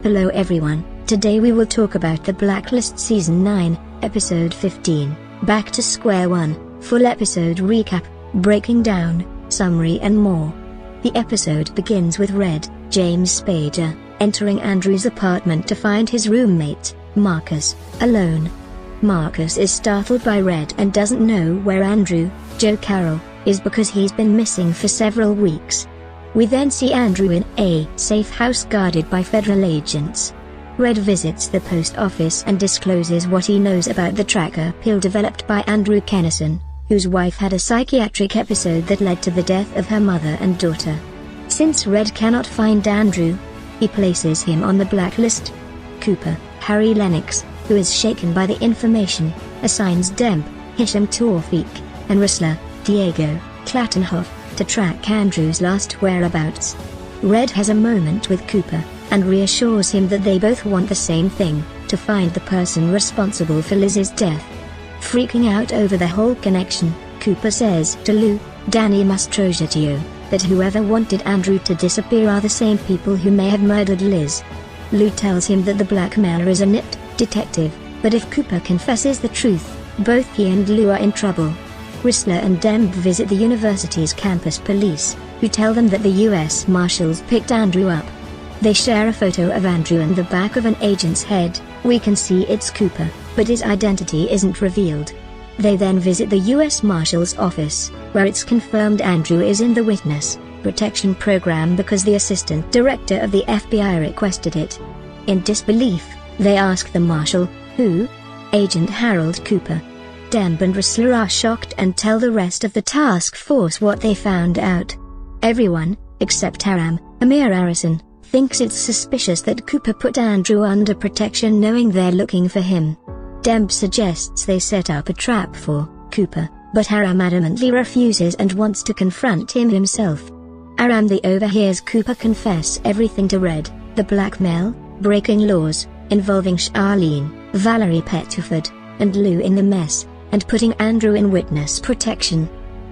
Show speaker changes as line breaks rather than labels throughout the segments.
Hello everyone, today we will talk about the Blacklist Season 9, Episode 15, Back to Square One, full episode recap, breaking down, summary and more. The episode begins with Red, James Spader, entering Andrew's apartment to find his roommate, Marcus, alone. Marcus is startled by Red and doesn't know where Andrew, Joe Carroll, is because he's been missing for several weeks. We then see Andrew in a safe house guarded by federal agents. Red visits the post office and discloses what he knows about the tracker pill developed by Andrew Kennison, whose wife had a psychiatric episode that led to the death of her mother and daughter. Since Red cannot find Andrew, he places him on the blacklist. Cooper, Harry Lennox, who is shaken by the information, assigns Demp, Hisham Tawfiq, and wrestler, Diego Clattenhoff, to track Andrew's last whereabouts. Red has a moment with Cooper, and reassures him that they both want the same thing, to find the person responsible for Liz's death. Freaking out over the whole connection, Cooper says to Lou, Danny Mastrojitio, that whoever wanted Andrew to disappear are the same people who may have murdered Liz. Lou tells him that the blackmailer is a nipped detective, but if Cooper confesses the truth, both he and Lou are in trouble. Whistler and Demp visit the university's campus police, who tell them that the U.S. Marshals picked Andrew up. They share a photo of Andrew and the back of an agent's head. We can see it's Cooper, but his identity isn't revealed. They then visit the U.S. Marshal's office, where it's confirmed Andrew is in the Witness Protection Program because the assistant director of the FBI requested it. In disbelief, they ask the Marshal, who? Agent Harold Cooper. Demp and Whistler are shocked and tell the rest of the task force what they found out. Everyone, except Aram, Amir Arison, thinks it's suspicious that Cooper put Andrew under protection knowing they're looking for him. Demp suggests they set up a trap for Cooper, but Aram adamantly refuses and wants to confront him himself. Aram overhears Cooper confess everything to Red, the blackmail, breaking laws, involving Charlene, Valerie Pettiford, and Lou in the mess, and putting Andrew in witness protection.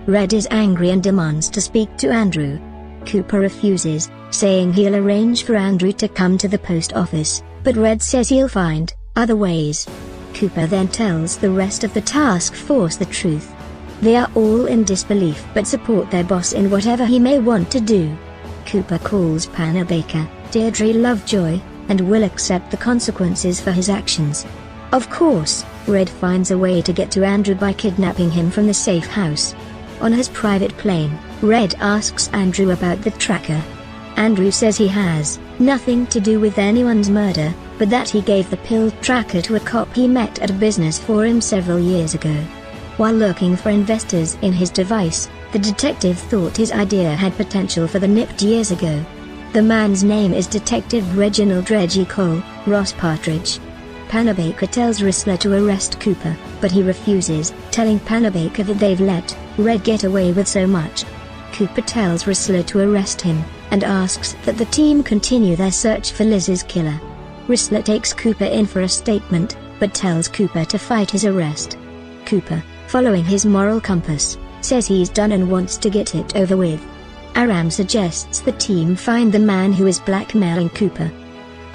Red is angry and demands to speak to Andrew. Cooper refuses, saying he'll arrange for Andrew to come to the post office, but Red says he'll find other ways. Cooper then tells the rest of the task force the truth. They are all in disbelief but support their boss in whatever he may want to do. Cooper calls Panna Baker, Deirdre Lovejoy, and will accept the consequences for his actions. Of course, Red finds a way to get to Andrew by kidnapping him from the safe house. On his private plane, Red asks Andrew about the tracker. Andrew says he has nothing to do with anyone's murder, but that he gave the pill tracker to a cop he met at a business forum several years ago. While looking for investors in his device, the detective thought his idea had potential for the nipped years ago. The man's name is Detective Reginald Reggie Cole, Ross Partridge. Panna Baker tells Whistler to arrest Cooper, but he refuses, telling Panna Baker that they've let Red get away with so much. Cooper tells Whistler to arrest him, and asks that the team continue their search for Liz's killer. Whistler takes Cooper in for a statement, but tells Cooper to fight his arrest. Cooper, following his moral compass, says he's done and wants to get it over with. Aram suggests the team find the man who is blackmailing Cooper.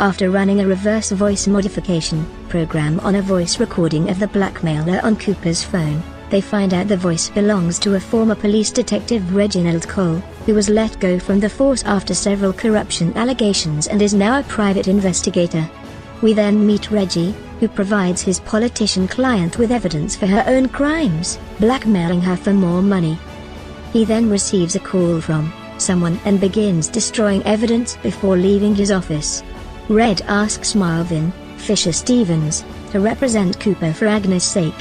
After running a reverse voice modification program on a voice recording of the blackmailer on Cooper's phone, they find out the voice belongs to a former police detective, Reginald Cole, who was let go from the force after several corruption allegations and is now a private investigator. We then meet Reggie, who provides his politician client with evidence for her own crimes, blackmailing her for more money. He then receives a call from someone and begins destroying evidence before leaving his office. Red asks Marvin, Fisher Stevens, to represent Cooper for Agnes' sake.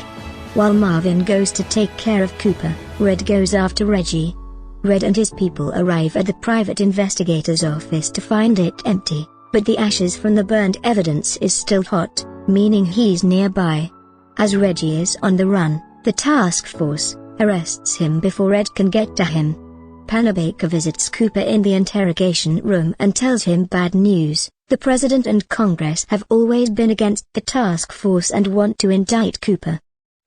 While Marvin goes to take care of Cooper, Red goes after Reggie. Red and his people arrive at the private investigator's office to find it empty, but the ashes from the burned evidence is still hot, meaning he's nearby. As Reggie is on the run, the task force arrests him before Red can get to him. Panna Baker visits Cooper in the interrogation room and tells him bad news. The President and Congress have always been against the task force and want to indict Cooper.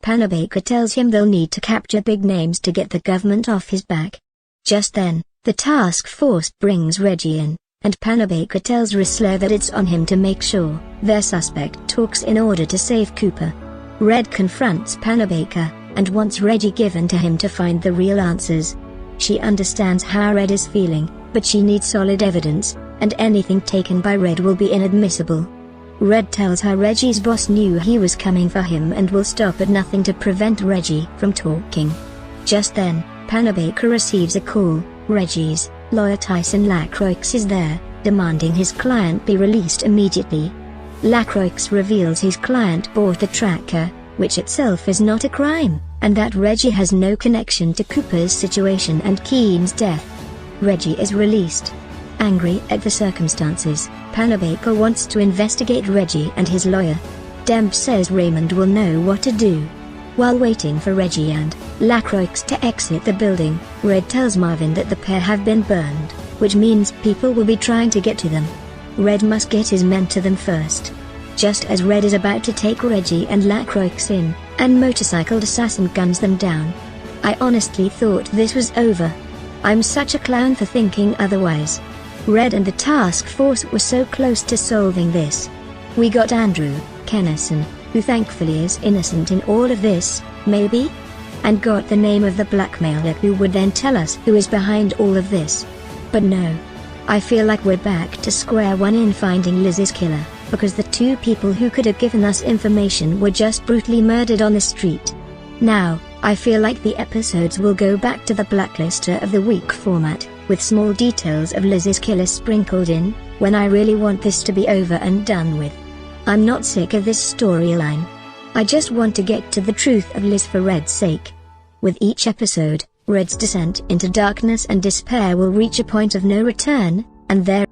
Panna Baker tells him they'll need to capture big names to get the government off his back. Just then, the task force brings Reggie in, and Panabaker tells Rissler that it's on him to make sure their suspect talks in order to save Cooper. Red confronts Panabaker, and wants Reggie given to him to find the real answers. She understands how Red is feeling, but she needs solid evidence, and anything taken by Red will be inadmissible. Red tells her Reggie's boss knew he was coming for him and will stop at nothing to prevent Reggie from talking. Just then, Panabaker receives a call. Reggie's lawyer Tyson Lacroix is there, demanding his client be released immediately. Lacroix reveals his client bought the tracker, which itself is not a crime, and that Reggie has no connection to Cooper's situation and Keen's death. Reggie is released. Angry at the circumstances, Panabaker wants to investigate Reggie and his lawyer. Demp says Raymond will know what to do. While waiting for Reggie and Lacroix to exit the building, Red tells Marvin that the pair have been burned, which means people will be trying to get to them. Red must get his men to them first. Just as Red is about to take Reggie and Lacroix in, and motorcycled assassin guns them down. I honestly thought this was over. I'm such a clown for thinking otherwise. Red and the task force were so close to solving this. We got Andrew Kennison, who thankfully is innocent in all of this, maybe? And got the name of the blackmailer who would then tell us who is behind all of this. But no. I feel like we're back to square one in finding Liz's killer, because the two people who could have given us information were just brutally murdered on the street. Now, I feel like the episodes will go back to the Blacklister of the Week format, with small details of Liz's killer sprinkled in, when I really want this to be over and done with. I'm not sick of this storyline. I just want to get to the truth of Liz for Red's sake. With each episode, Red's descent into darkness and despair will reach a point of no return, and there